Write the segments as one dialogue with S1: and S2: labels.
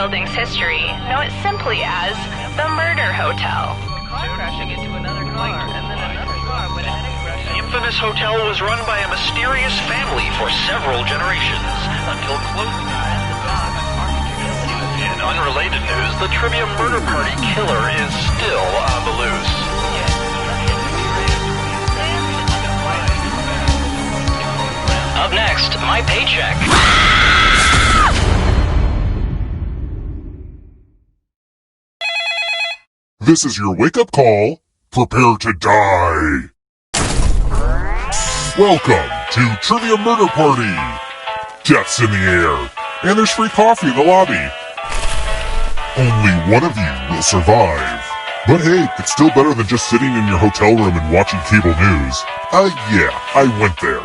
S1: building's history, know it simply as the Murder Hotel.
S2: Crashing into another car, and then another car went ahead and crashed.
S3: The infamous hotel was run by a mysterious family for several generations, until close. In unrelated news, the Trivia Murder Party killer is still on the loose. Up next, my paycheck.
S4: This is your wake-up call. Prepare to die. Welcome to Trivia Murder Party. Death's in the air, and there's free coffee in the lobby. Only one of you will survive. But hey, it's still better than just sitting in your hotel room and watching cable news. Yeah, I went there.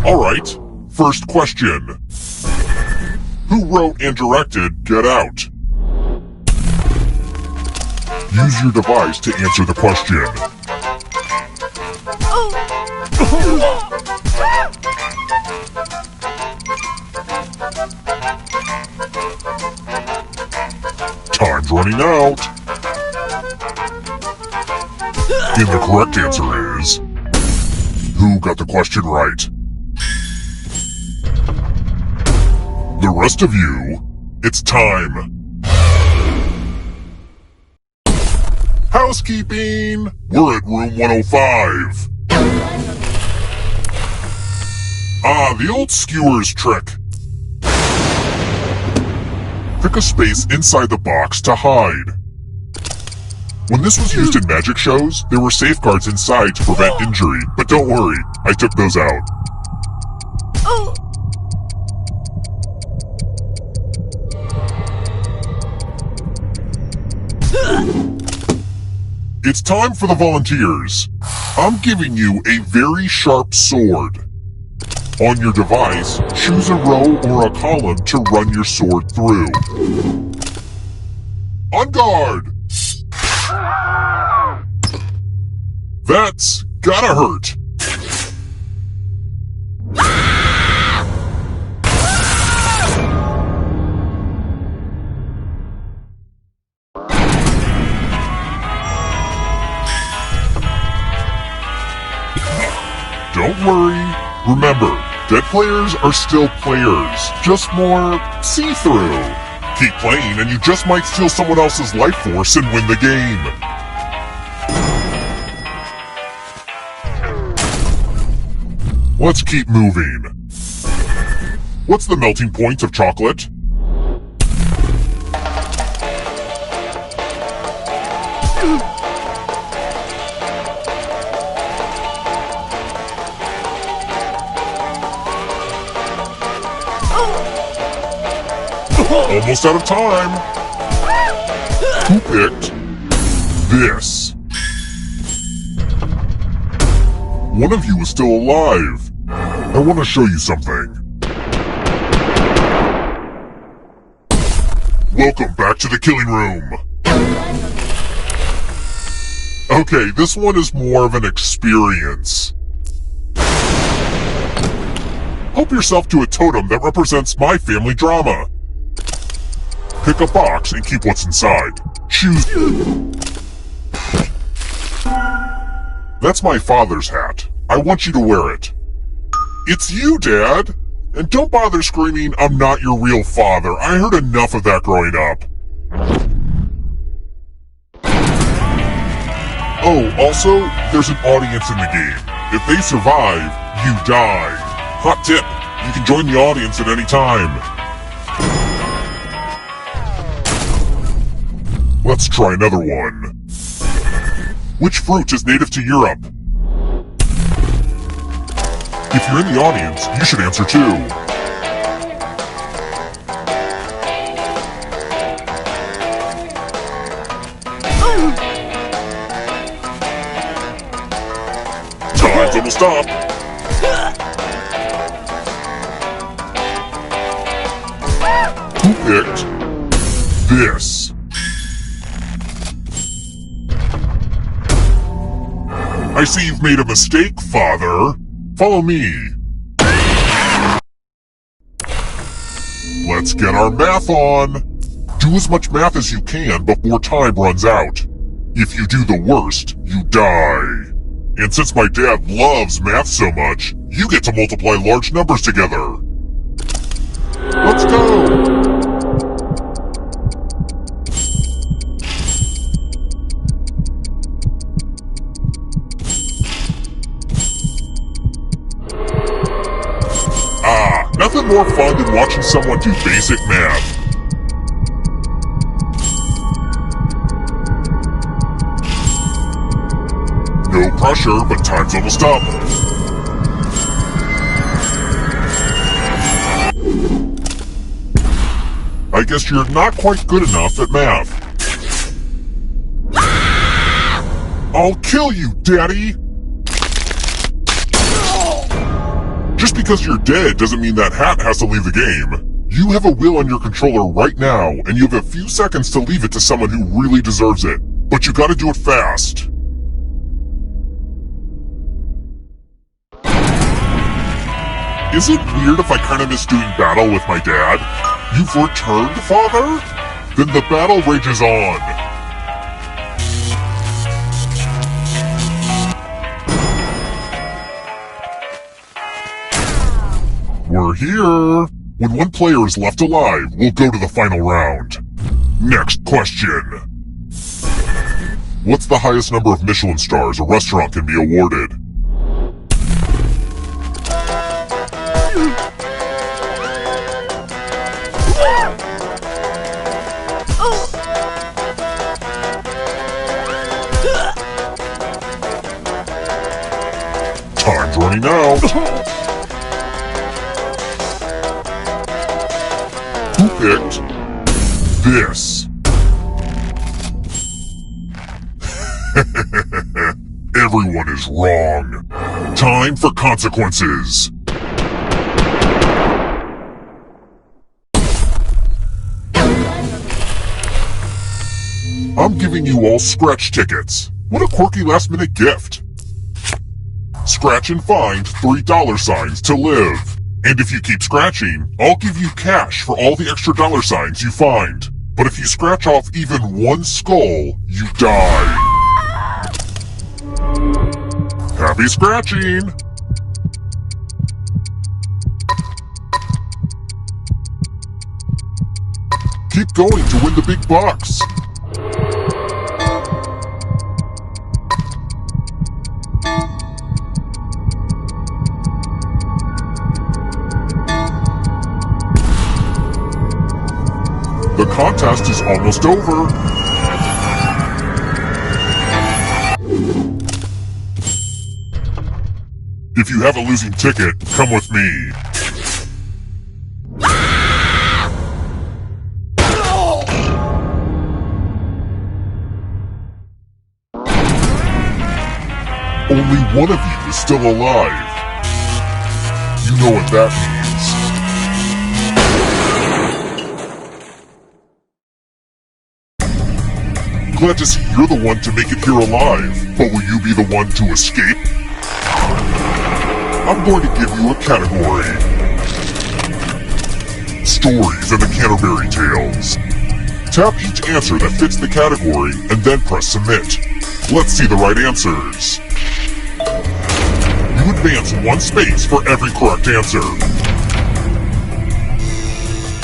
S4: Alright, first question. Who wrote and directed Get Out? Use your device to answer the question. Time's running out. And the correct answer is... Who got the question right? The rest of you, it's time. Housekeeping! We're at room 105. The old skewers trick. Pick a space inside the box to hide. When this was used in magic shows, there were safeguards inside to prevent injury, but don't worry, I took those out. It's time for the volunteers. I'm giving you a very sharp sword. On your device, choose a row or a column to run your sword through. On guard! That's gotta hurt. Don't worry. Remember, dead players are still players, just more see-through. Keep playing and you just might steal someone else's life force and win the game. Let's keep moving. What's the melting point of chocolate? Almost out of time. Who picked this? One of you is still alive. I want to show you something. Welcome back to the killing room. Okay, this one is more of an experience. Help yourself to a totem that represents my family drama. Pick a box and keep what's inside. Choose... That's my father's hat. I want you to wear it. It's you, Dad! And don't bother screaming, I'm not your real father. I heard enough of that growing up. Oh, also, there's an audience in the game. If they survive, you die. Hot tip, you can join the audience at any time. Let's try another one. Which fruit is native to Europe? If you're in the audience, you should answer too. Time's almost up. Who picked this? I see you've made a mistake, Father. Follow me. Let's get our math on. Do as much math as you can before time runs out. If you do the worst, you die. And since my dad loves math so much, you get to multiply large numbers together. Let's go! Nothing more fun than watching someone do basic math. No pressure, but time's almost up. I guess you're not quite good enough at math. I'll kill you, Daddy! Just because you're dead doesn't mean that hat has to leave the game. You have a will on your controller right now, and you have a few seconds to leave it to someone who really deserves it. But you gotta do it fast. Is it weird if I kinda miss doing battle with my dad? You've returned, Father? Then the battle rages on. We're here! When one player is left alive, we'll go to the final round. Next question. What's the highest number of Michelin stars a restaurant can be awarded? Time's running out! Who picked this? Everyone is wrong. Time for consequences. I'm giving you all scratch tickets. What a quirky last-minute gift. Scratch and find $3 to live. And if you keep scratching, I'll give you cash for all the extra $signs you find. But if you scratch off even one skull, you die. Happy scratching! Keep going to win the big bucks. The contest is almost over. If you have a losing ticket, come with me. Only one of you is still alive. You know what that means. Glad to see you're the one to make it here alive, but will you be the one to escape? I'm going to give you a category. Stories and the Canterbury Tales. Tap each answer that fits the category and then press submit. Let's see the right answers. You advance 1 space for every correct answer.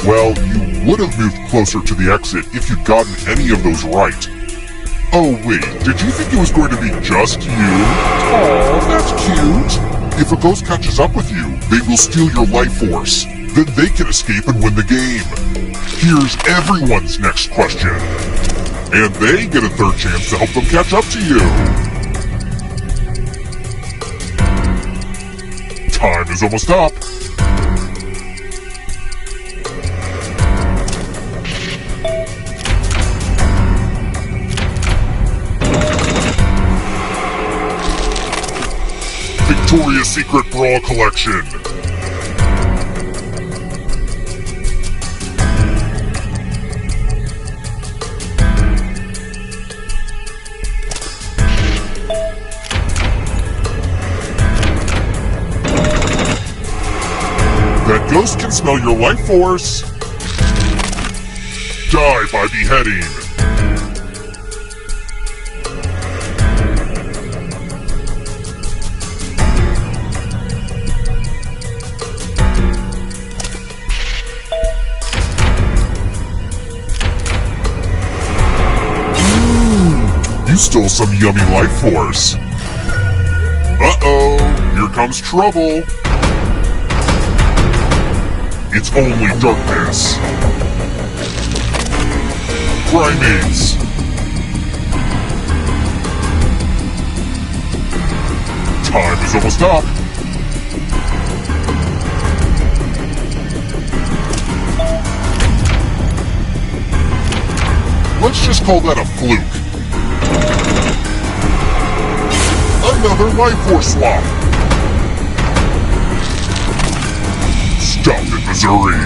S4: Well, you would have moved closer to the exit if you'd gotten any of those right. Oh wait, did you think it was going to be just you? Aw, that's cute. If a ghost catches up with you, they will steal your life force. Then they can escape and win the game. Here's everyone's next question. And they get a third chance to help them catch up to you. Time is almost up. Victoria's Secret Bra Collection. That ghost can smell your life force. Die by beheading. You stole some yummy life force. Uh-oh, here comes trouble. It's only darkness. Primates. Time is almost up. Let's just call that a fluke. Another life force swap. Stop it, Missouri.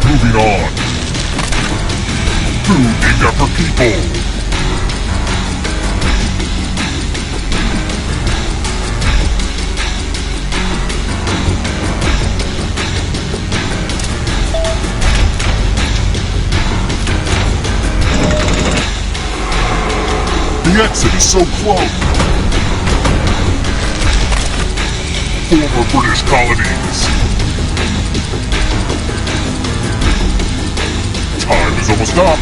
S4: Moving on. Food aimed at for people. The exit is so close. Former British colonies. Time is almost up.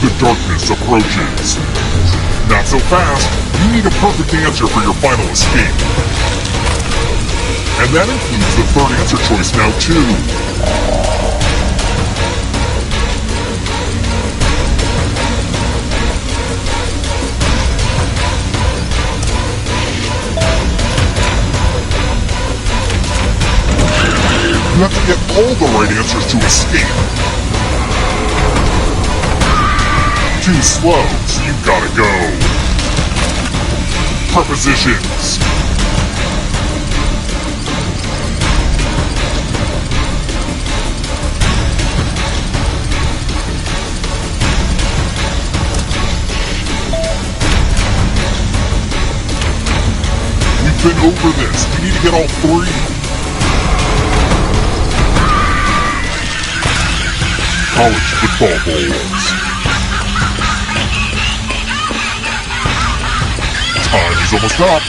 S4: The darkness approaches. Not so fast. You need a perfect answer for your final escape. And that includes the third answer choice now, too. You have to get all the right answers to escape. Too slow, so you gotta go. Prepositions. We've been over this. You need to get all three. College football bowls. Time is almost up.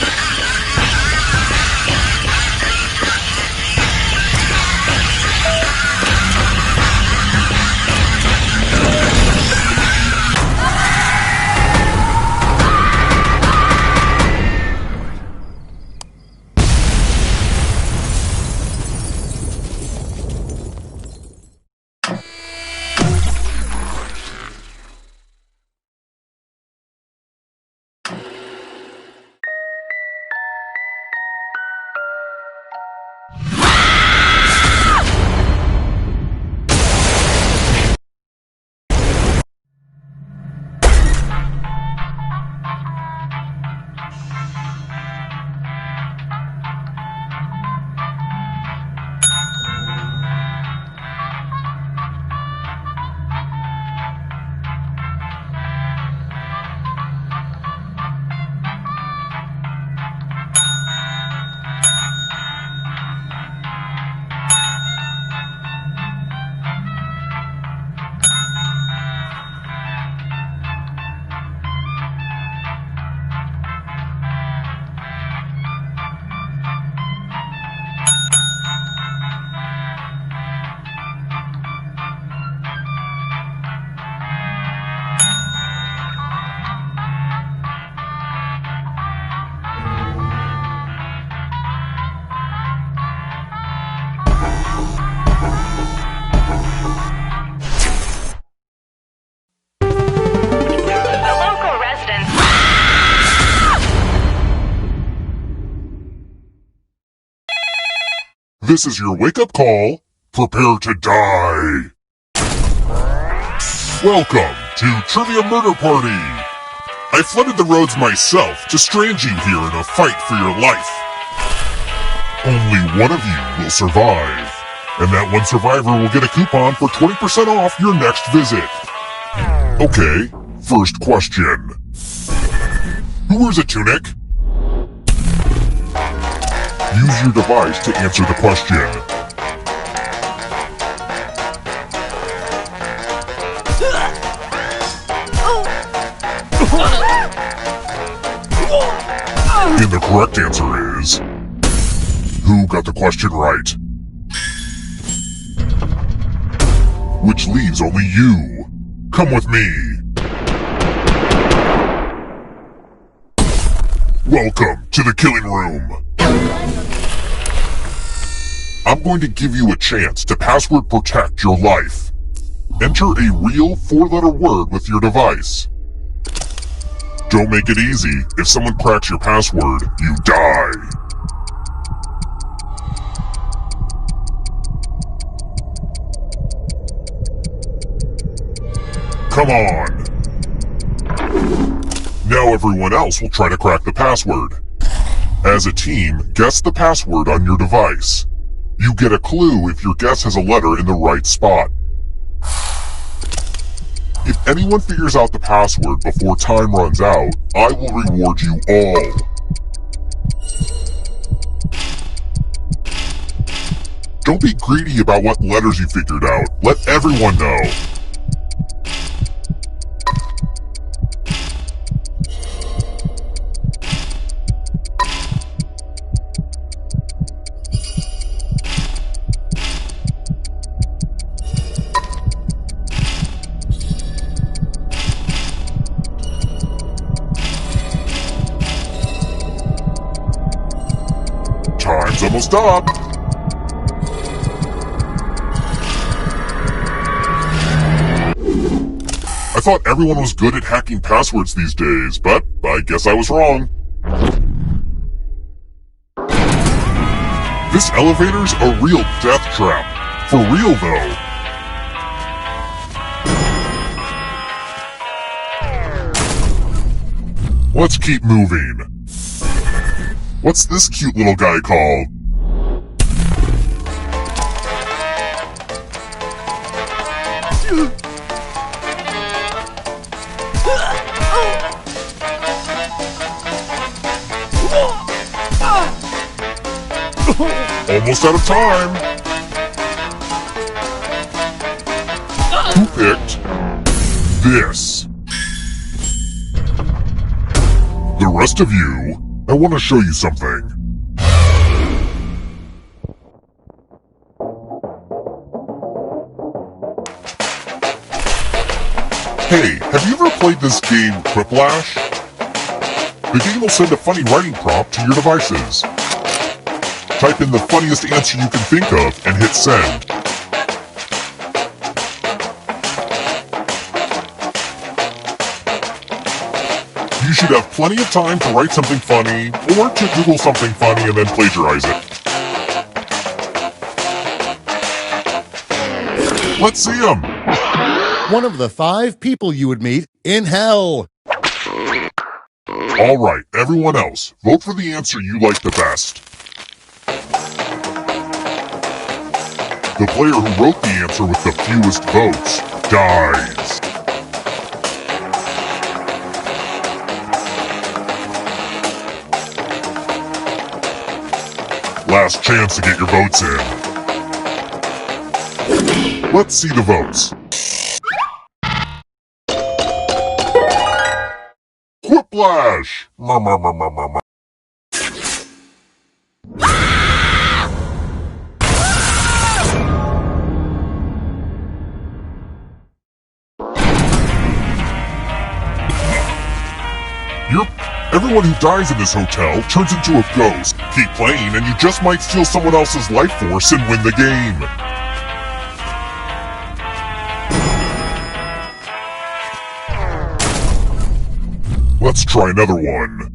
S4: This is your wake-up call. Prepare to die. Welcome to Trivia Murder Party! I flooded the roads myself to strand you here in a fight for your life. Only one of you will survive, and that one survivor will get a coupon for 20% off your next visit. Okay, first question. Who wears a tunic? Use your device to answer the question. And the correct answer is... Who got the question right? Which leaves only you. Come with me. Welcome to the killing room. I'm going to give you a chance to password protect your life. Enter a real 4-letter word with your device. Don't make it easy. If someone cracks your password, you die. Come on. Now everyone else will try to crack the password. As a team, guess the password on your device. You get a clue if your guess has a letter in the right spot. If anyone figures out the password before time runs out, I will reward you all. Don't be greedy about what letters you figured out. Let everyone know. Time's almost up! I thought everyone was good at hacking passwords these days, but I guess I was wrong. This elevator's a real death trap. For real, though. Let's keep moving. What's this cute little guy called? Almost out of time. Who picked this? The rest of you, I want to show you something. Hey, have you ever played this game, Quiplash? The game will send a funny writing prompt to your devices. Type in the funniest answer you can think of and hit send. You should have plenty of time to write something funny, or to Google something funny and then plagiarize it. Let's see them!
S5: One of the 5 people you would meet in hell.
S4: Alright, everyone else, vote for the answer you like the best. The player who wrote the answer with the fewest votes dies. Last chance to get your votes in. Let's see the votes. Quiplash! Everyone who dies in this hotel turns into a ghost. Keep playing and you just might steal someone else's life force and win the game. Let's try another one.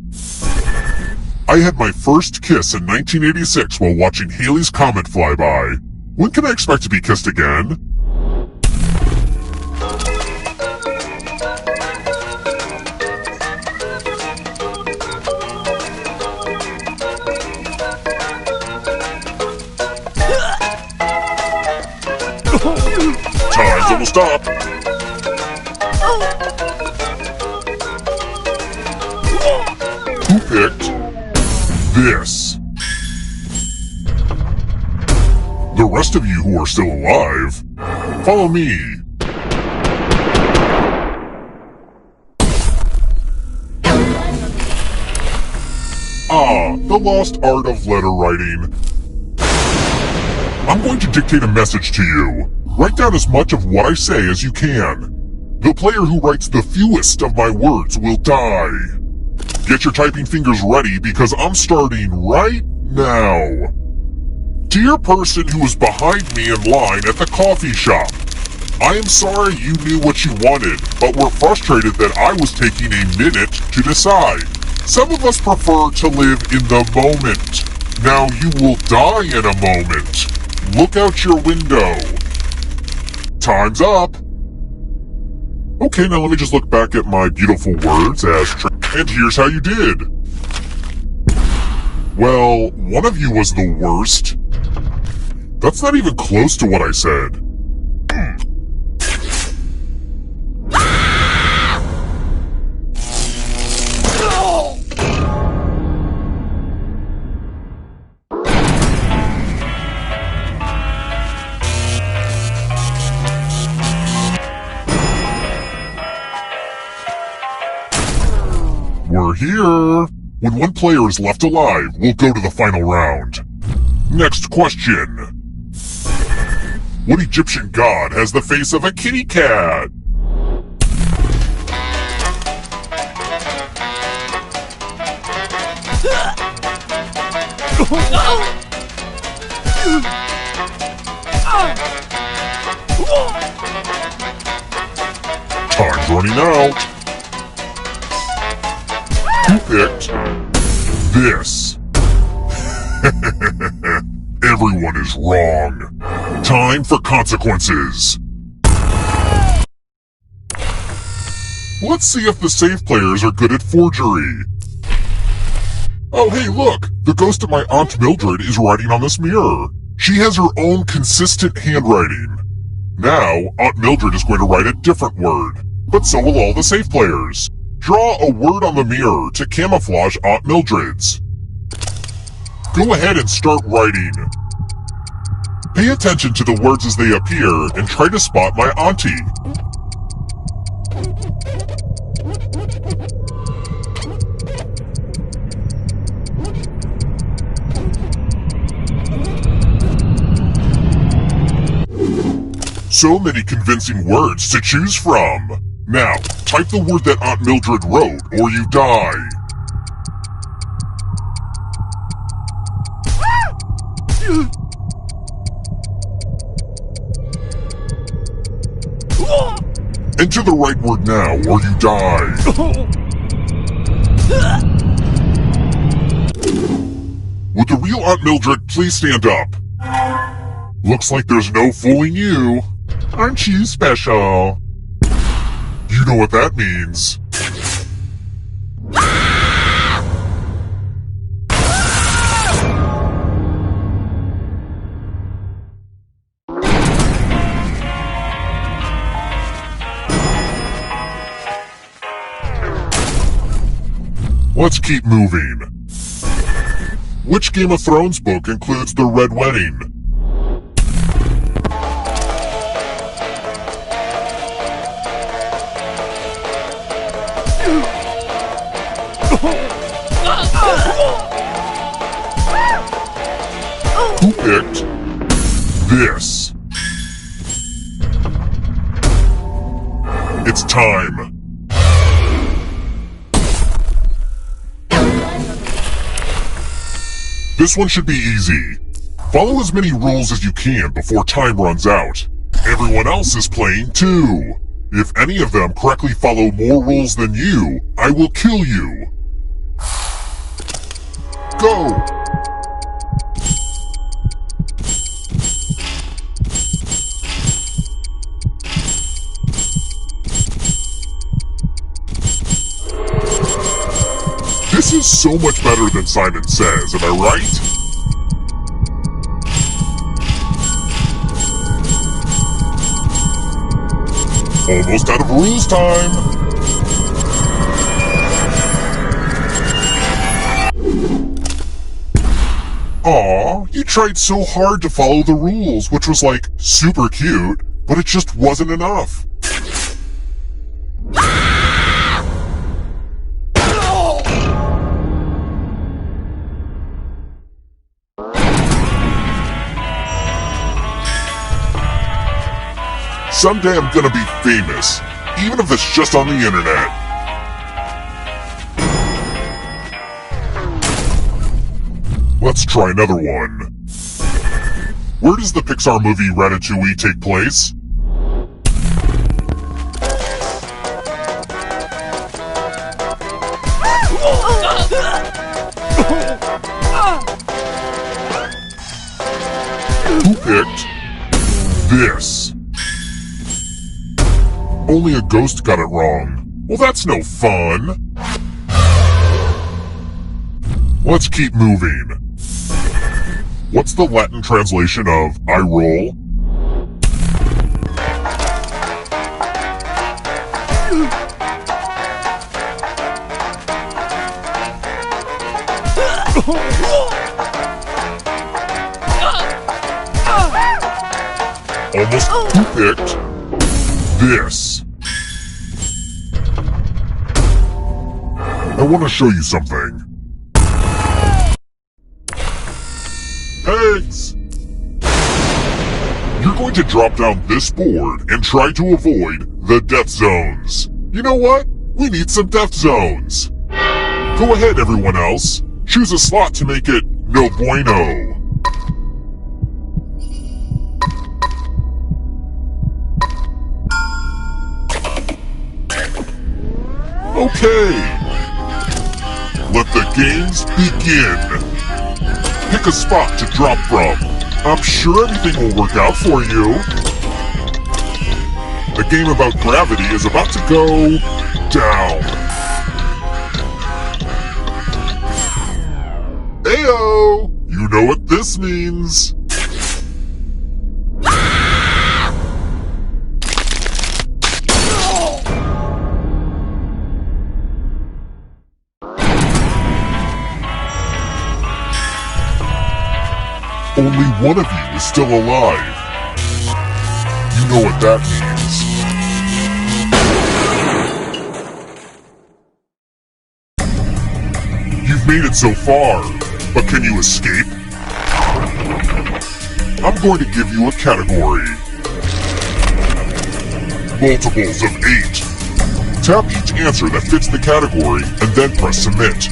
S4: I had my first kiss in 1986 while watching Halley's Comet fly by. When can I expect to be kissed again? stop. Who picked this? The rest of you who are still alive, follow me. The lost art of letter writing. I'm going to dictate a message to you. Write down as much of what I say as you can. The player who writes the fewest of my words will die. Get your typing fingers ready because I'm starting right now. Dear person who is behind me in line at the coffee shop, I am sorry you knew what you wanted, but were frustrated that I was taking a minute to decide. Some of us prefer to live in the moment. Now you will die in a moment. Look out your window. Time's up. Okay, now let me just look back at my beautiful words and here's how you did. Well, one of you was the worst. That's not even close to what I said. We're here. When one player is left alive, we'll go to the final round. Next question. What Egyptian god has the face of a kitty cat? Time's running out. Who picked this? Everyone is wrong. Time for consequences. Let's see if the safe players are good at forgery. Oh, hey, look! The ghost of my Aunt Mildred is writing on this mirror. She has her own consistent handwriting. Now, Aunt Mildred is going to write a different word, but so will all the safe players. Draw a word on the mirror to camouflage Aunt Mildred's. Go ahead and start writing. Pay attention to the words as they appear and try to spot my auntie. So many convincing words to choose from. Now, type the word that Aunt Mildred wrote, or you die. Enter the right word now, or you die. Would the real Aunt Mildred please stand up? Looks like there's no fooling you. Aren't you special? You know what that means. Let's keep moving. Which Game of Thrones book includes the Red Wedding? Who picked this? It's time. This one should be easy. Follow as many rules as you can before time runs out. Everyone else is playing too. If any of them correctly follow more rules than you, I will kill you. Go! This is so much better than Simon Says, am I right? Almost out of rules time. Aw, you tried so hard to follow the rules, which was like super cute, but it just wasn't enough. Someday I'm gonna be famous, even if it's just on the internet. Let's try another one. Where does the Pixar movie Ratatouille take place? Who picked this? Only a ghost got it wrong. Well, that's no fun. Let's keep moving. What's the Latin translation of I roll? Almost who picked this? I want to show you something. Eggs! You're going to drop down this board and try to avoid the death zones. You know what? We need some death zones. Go ahead, everyone else. Choose a slot to make it no bueno. Okay. Let the games begin. Pick a spot to drop from. I'm sure everything will work out for you. The game about gravity is about to go down. Ayo! You know what this means. Only one of you is still alive. You know what that means. You've made it so far, but can you escape? I'm going to give you a category. Multiples of 8. Tap each answer that fits the category and then press submit.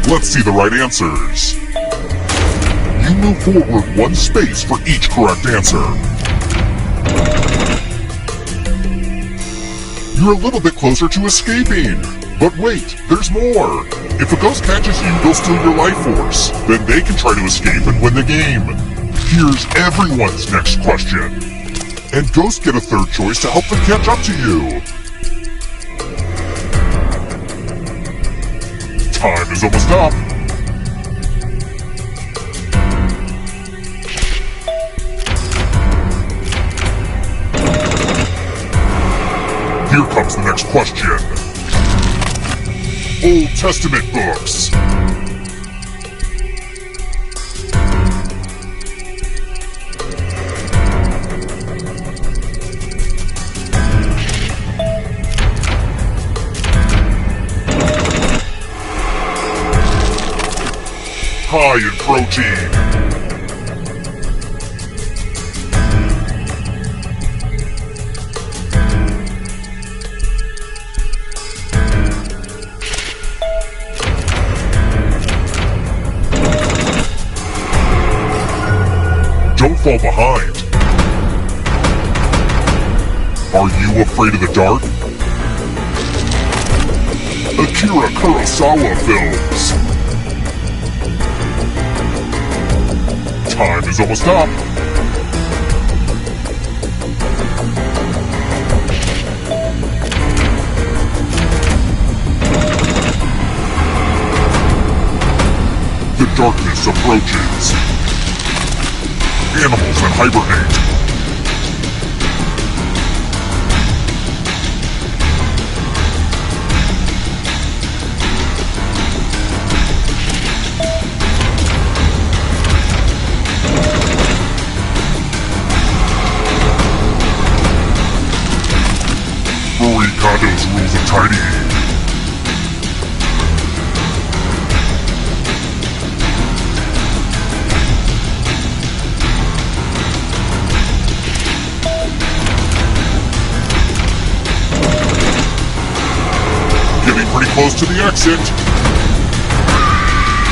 S4: Let's see the right answers. You move forward one space for each correct answer. You're a little bit closer to escaping. But wait, there's more. If a ghost catches you, they'll steal your life force. Then they can try to escape and win the game. Here's everyone's next question. And ghosts get a third choice to help them catch up to you. Time is almost up. Here comes the next question. Old Testament books. High in protein. Don't fall behind. Are you afraid of the dark? Akira Kurosawa films. Time is almost up. The darkness approaches. Animals that hibernate. tidy. Getting pretty close to the exit.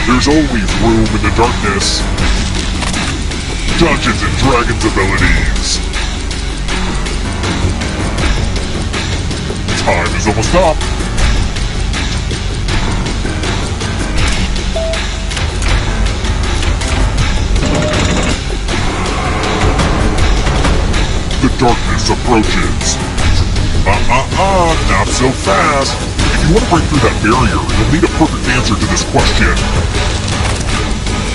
S4: There's always room in the darkness. Dungeons and Dragons abilities. Time is almost up. The darkness approaches. Not so fast. If you want to break through that barrier, you'll need a perfect answer to this question.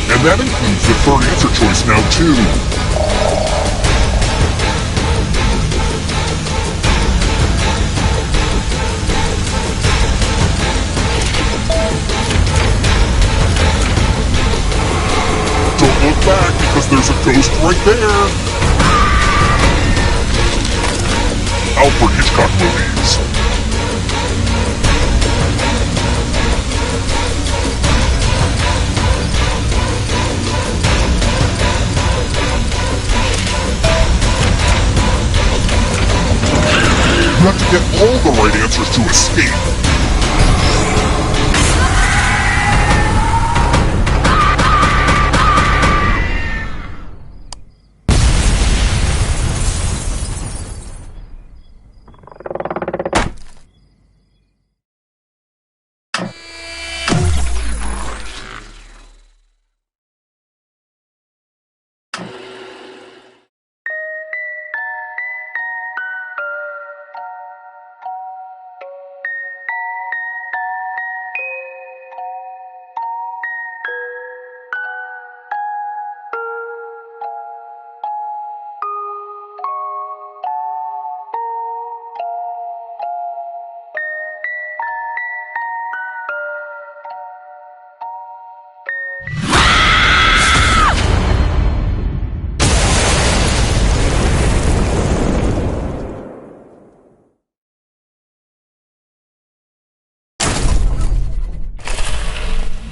S4: And that includes the third answer choice now, too. Don't look back, because there's a ghost right there. Alfred Hitchcock movies. You have to get all the right answers to escape.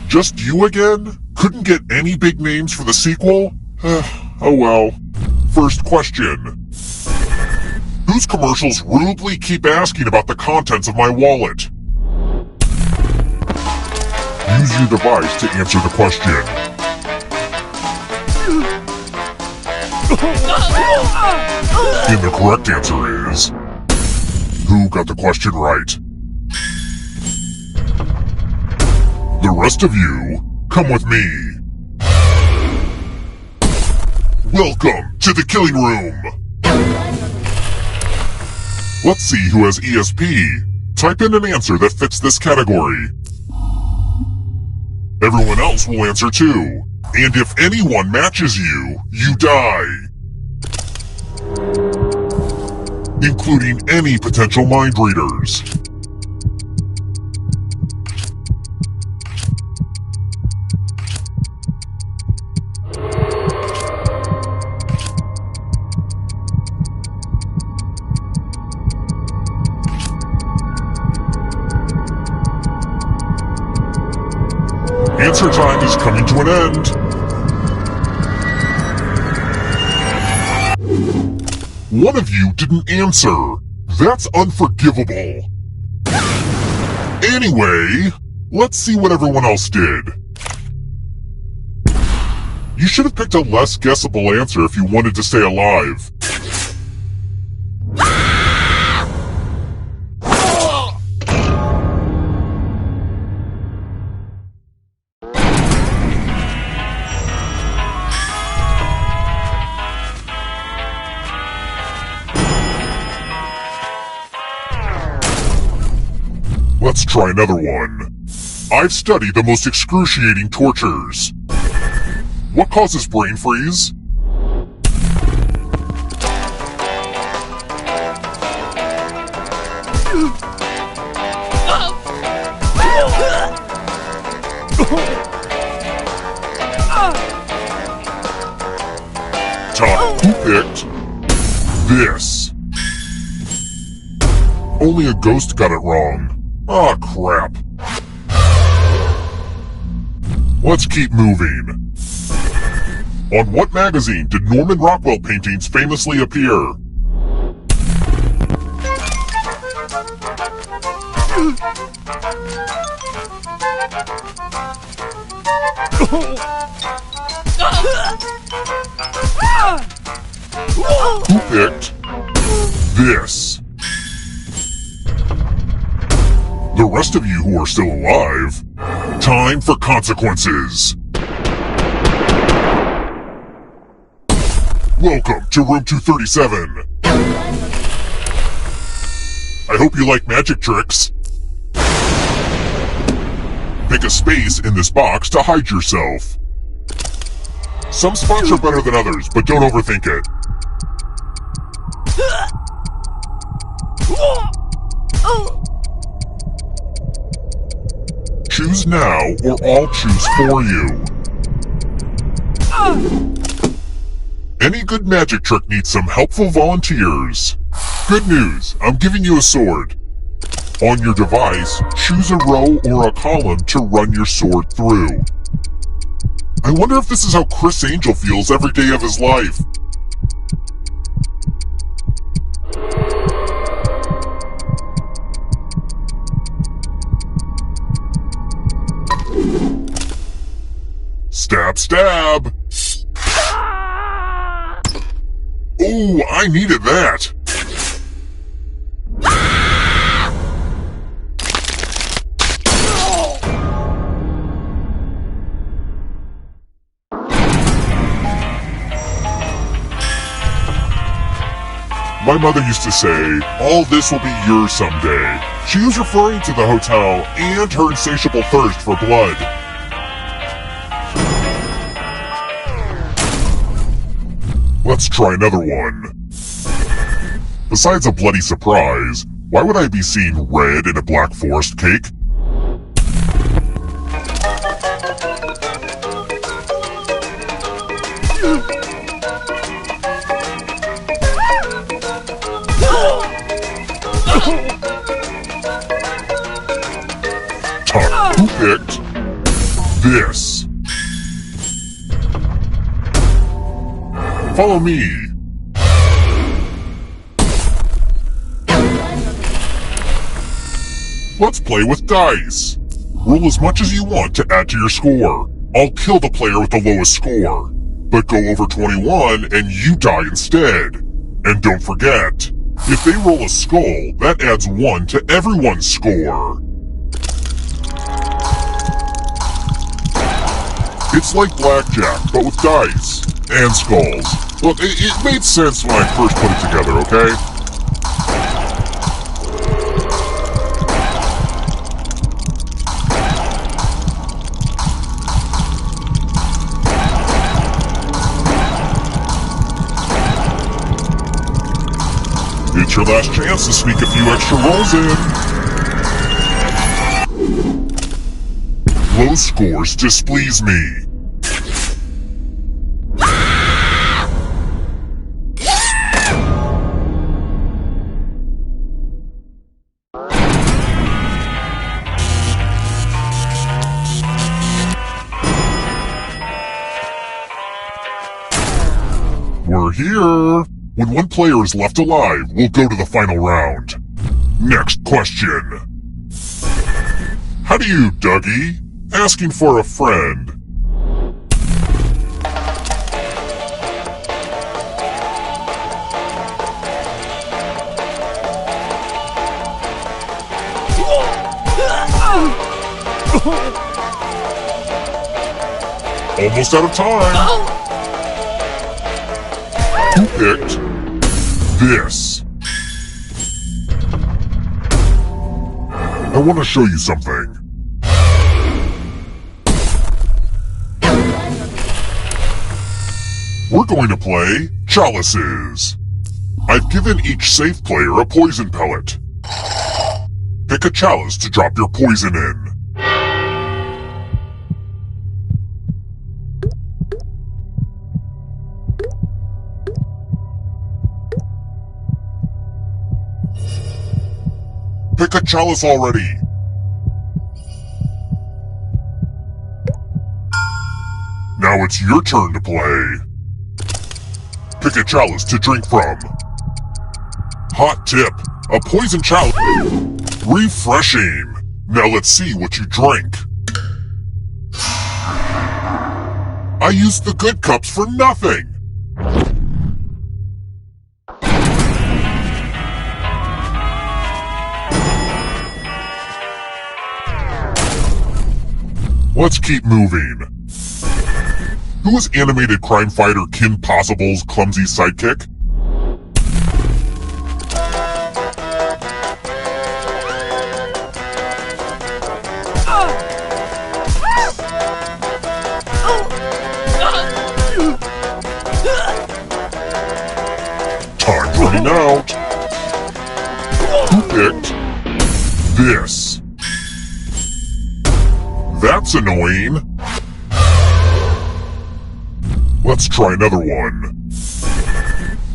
S4: Just you again? Couldn't get any big names for the sequel? Oh well. First question. Whose commercials rudely keep asking about the contents of my wallet? Use your device to answer the question. And the correct answer is... Who got the question right? The rest of you, come with me. Welcome to the killing room. Let's see who has ESP. Type in an answer that fits this category. Everyone else will answer too. And if anyone matches you, you die. Including any potential mind readers. Answer time is coming to an end. One of you didn't answer. That's unforgivable. Anyway, let's see what everyone else did. You should have picked a less guessable answer if you wanted to stay alive. Let's try another one. I've studied the most excruciating tortures. What causes brain freeze? Top, who picked this? only a ghost got it wrong. Aw, crap. Let's keep moving. On what magazine did Norman Rockwell paintings famously appear? Who picked this? The rest of you who are still alive, time for consequences. Welcome to room 237. I hope you like magic tricks. Pick a space in this box to hide yourself. Some spots are better than others, but don't overthink it. Choose now, or I'll choose for you. Any good magic trick needs some helpful volunteers. Good news, I'm giving you a sword. On your device, choose a row or a column to run your sword through. I wonder if this is how Chris Angel feels every day of his life. Stab, stab! Oh, I needed that! My mother used to say, all this will be yours someday. She was referring to the hotel and her insatiable thirst for blood. Let's try another one. Besides a bloody surprise, why would I be seeing red in a Black Forest cake? Who picked this? Follow me. Let's play with dice. Roll as much as you want to add to your score. I'll kill the player with the lowest score. But go over 21 and you die instead. And don't forget, if they roll a skull, that adds 1 to everyone's score. It's like blackjack, but with dice. And skulls. Look, it made sense when I first put it together, okay? It's your last chance to sneak a few extra rolls in. Low scores displease me. We're here! When one player is left alive, we'll go to the final round. Next question. How do you, Dougie? Asking for a friend. Almost out of time. Who picked this? I want to show you something. We're going to play Chalices. I've given each safe player a poison pellet. Pick a chalice to drop your poison in. pick a chalice already! Now it's your turn to play. Pick a chalice to drink from. Hot tip, a poison chalice. Refreshing. Now let's see what you drank. I used the good cups for nothing. Let's keep moving. Who is animated crime fighter Kim Possible's clumsy sidekick? Time's running out. Who picked this? That's annoying. Let's try another one.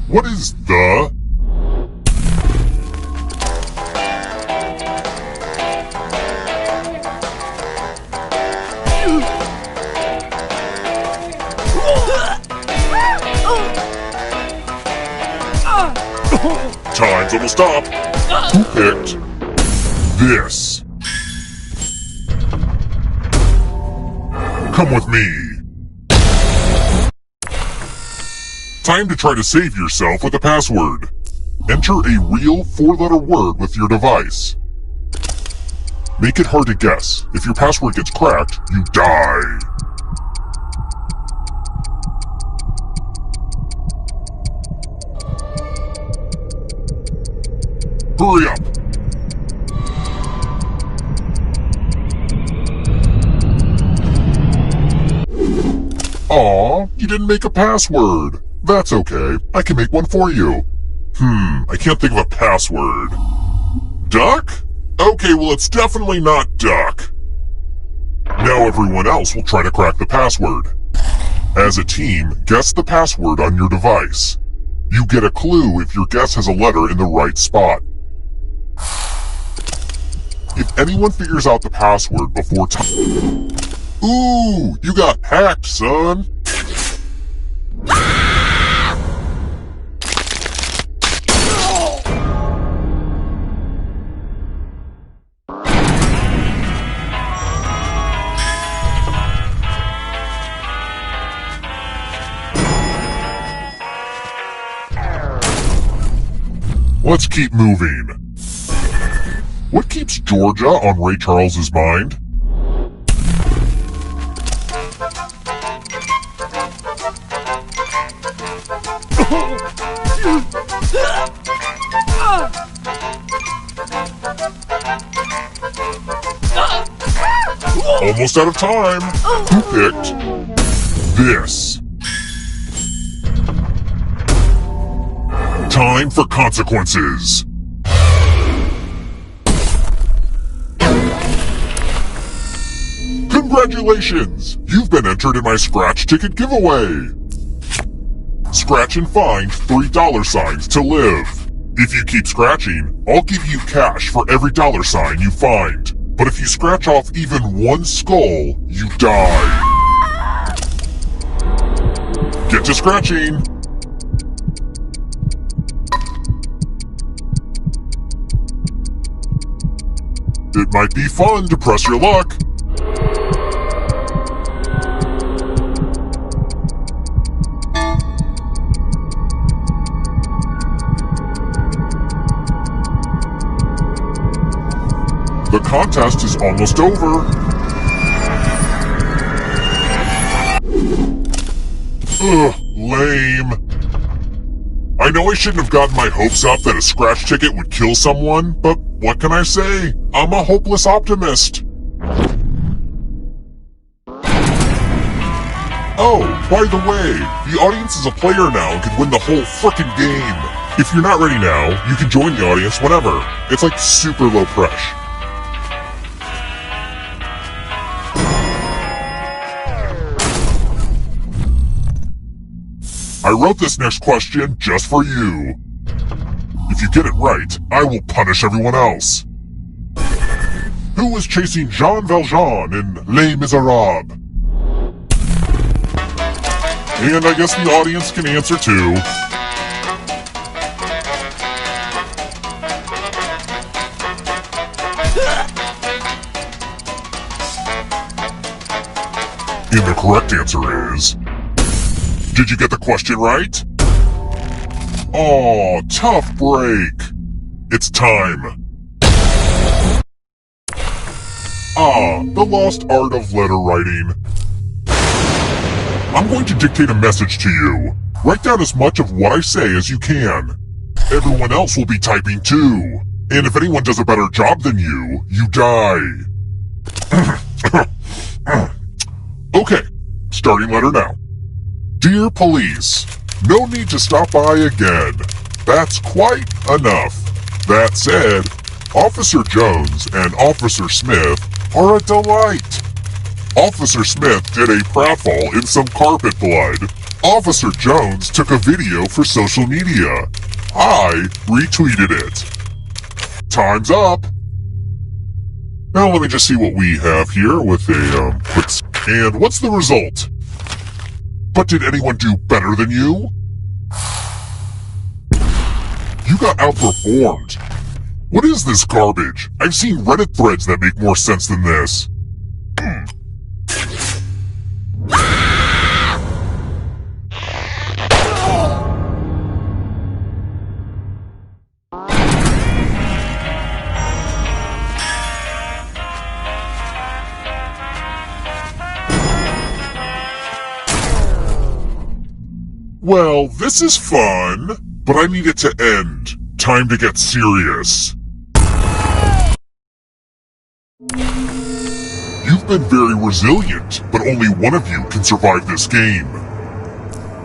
S4: What is the? Time's almost up. Who picked this? Come with me. Time to try to save yourself with a password. Enter a real 4-letter word with your device. Make it hard to guess. If your password gets cracked, you die. Hurry up! Aw, you didn't make a password. That's okay. I can make one for you. I can't think of a password. Duck? Okay, well it's definitely not duck. Now everyone else will try to crack the password. As a team, guess the password on your device. You get a clue if your guess has a letter in the right spot. If anyone figures out the password before time... Ooh, you got hacked, son! Let's keep moving. What keeps Georgia on Ray Charles's mind? Almost out of time. Who picked this? Time for consequences. Congratulations! You've been entered in my scratch ticket giveaway. Scratch and find $3 to live. If you keep scratching, I'll give you cash for every $sign you find. But if you scratch off even one skull, you die. Get to scratching! It might be fun to press your luck. The contest is almost over. Ugh, lame. I know I shouldn't have gotten my hopes up that a scratch ticket would kill someone, but what can I say? I'm a hopeless optimist. Oh, by the way, the audience is a player now and can win the whole frickin' game. If you're not ready now, you can join the audience whenever. It's like super low pressure. I wrote this next question just for you. If you get it right, I will punish everyone else. Who was chasing Jean Valjean in Les Miserables? And I guess the audience can answer too. And the correct answer is... Did you get the question right? Aw, tough break. It's time. The lost art of letter writing. I'm going to dictate a message to you. Write down as much of what I say as you can. Everyone else will be typing too. And if anyone does a better job than you, you die. Okay, starting letter now. Dear police, no need to stop by again. That's quite enough. That said, Officer Jones and Officer Smith are a delight. Officer Smith did a pratfall in some carpet blood. Officer Jones took a video for social media. I retweeted it. Time's up. Now let me just see what we have here with a quick... And what's the result? But did anyone do better than you? You got outperformed. What is this garbage? I've seen Reddit threads that make more sense than this. Well, this is fun, but I need it to end. Time to get serious. You've been very resilient, but only one of you can survive this game.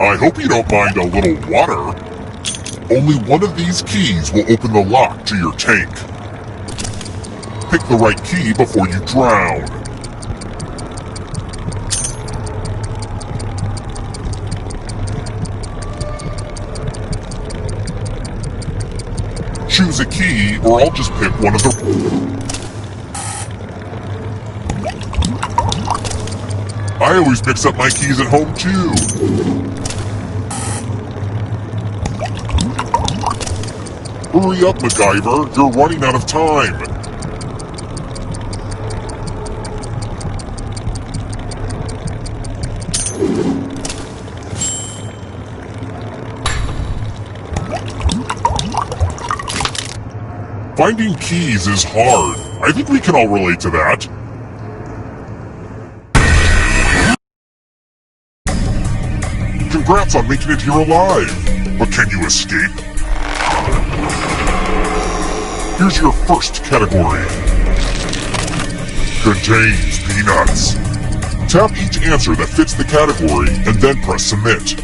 S4: I hope you don't mind a little water. Only one of these keys will open the lock to your tank. Pick the right key before you drown. Choose a key, or I'll just pick one of the... I always mix up my keys at home, too. Hurry up, MacGyver. You're running out of time. Finding keys is hard. I think we can all relate to that. Congrats on making it here alive. But can you escape? Here's your first category. Contains peanuts. Tap each answer that fits the category and then press submit.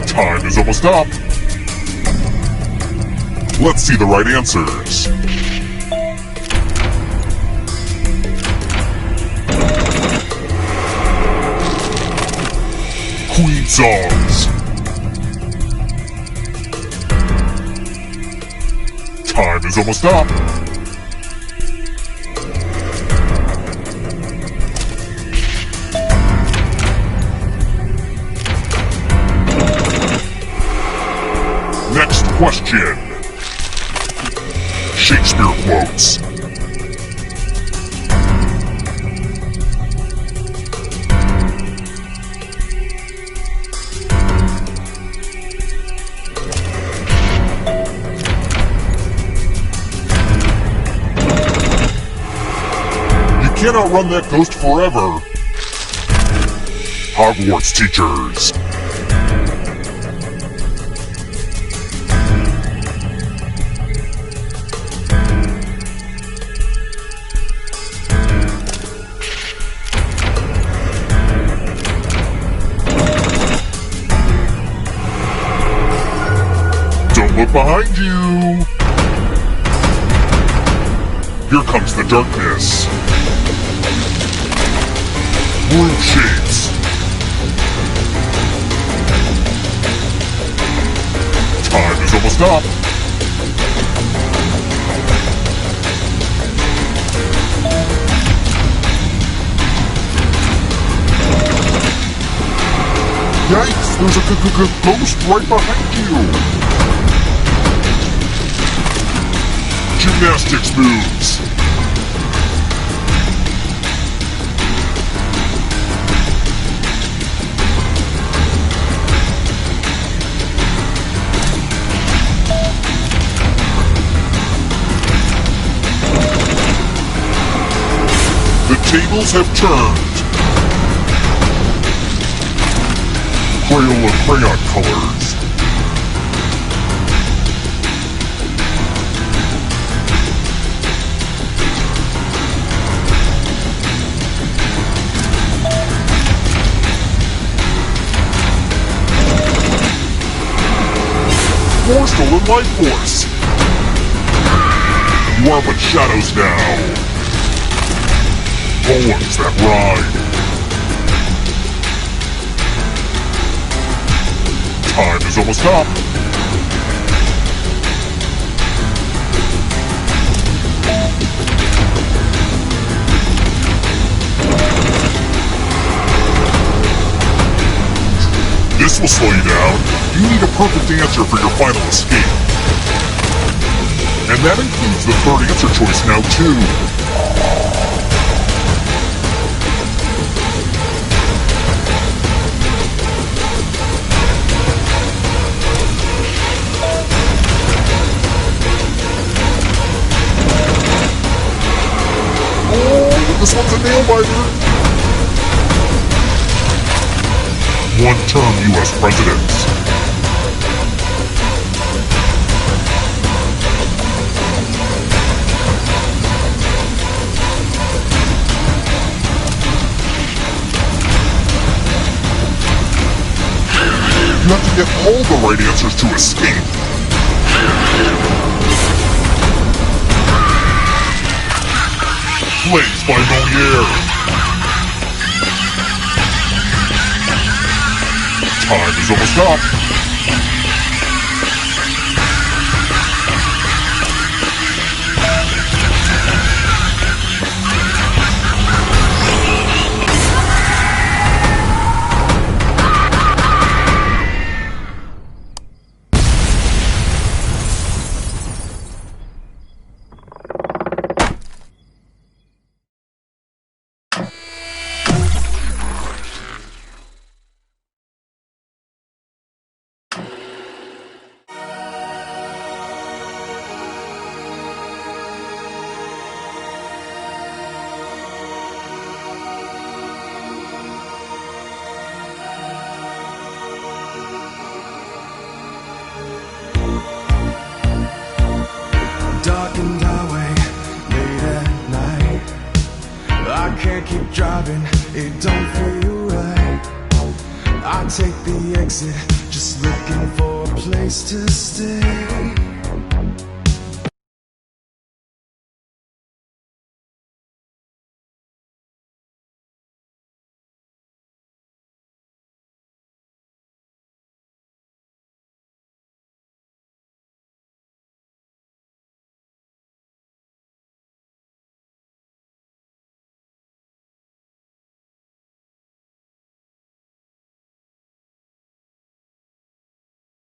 S4: Time is almost up. Let's see the right answers. Queen songs. Time is almost up. Next question. Shakespeare quotes. You can't outrun that ghost forever. Hogwarts teachers. Look behind you! Here comes the darkness. Room shapes. Time is almost up. There's a ghost right behind you! Gymnastics moves! The tables have turned. Crayola crayon colors. More stolen life force. You are but shadows now. Poems that ride. Time is almost up. This will slow you down. You need a perfect answer for your final escape. And that includes the third answer choice now too. This one's a nail biter. One-term U.S. presidents. You have to get all the right answers to escape. Plays by Moliere. Time is almost up.
S6: Darkened highway, late at night. I can't keep driving, it don't feel right. I take the exit, just looking for a place to stay.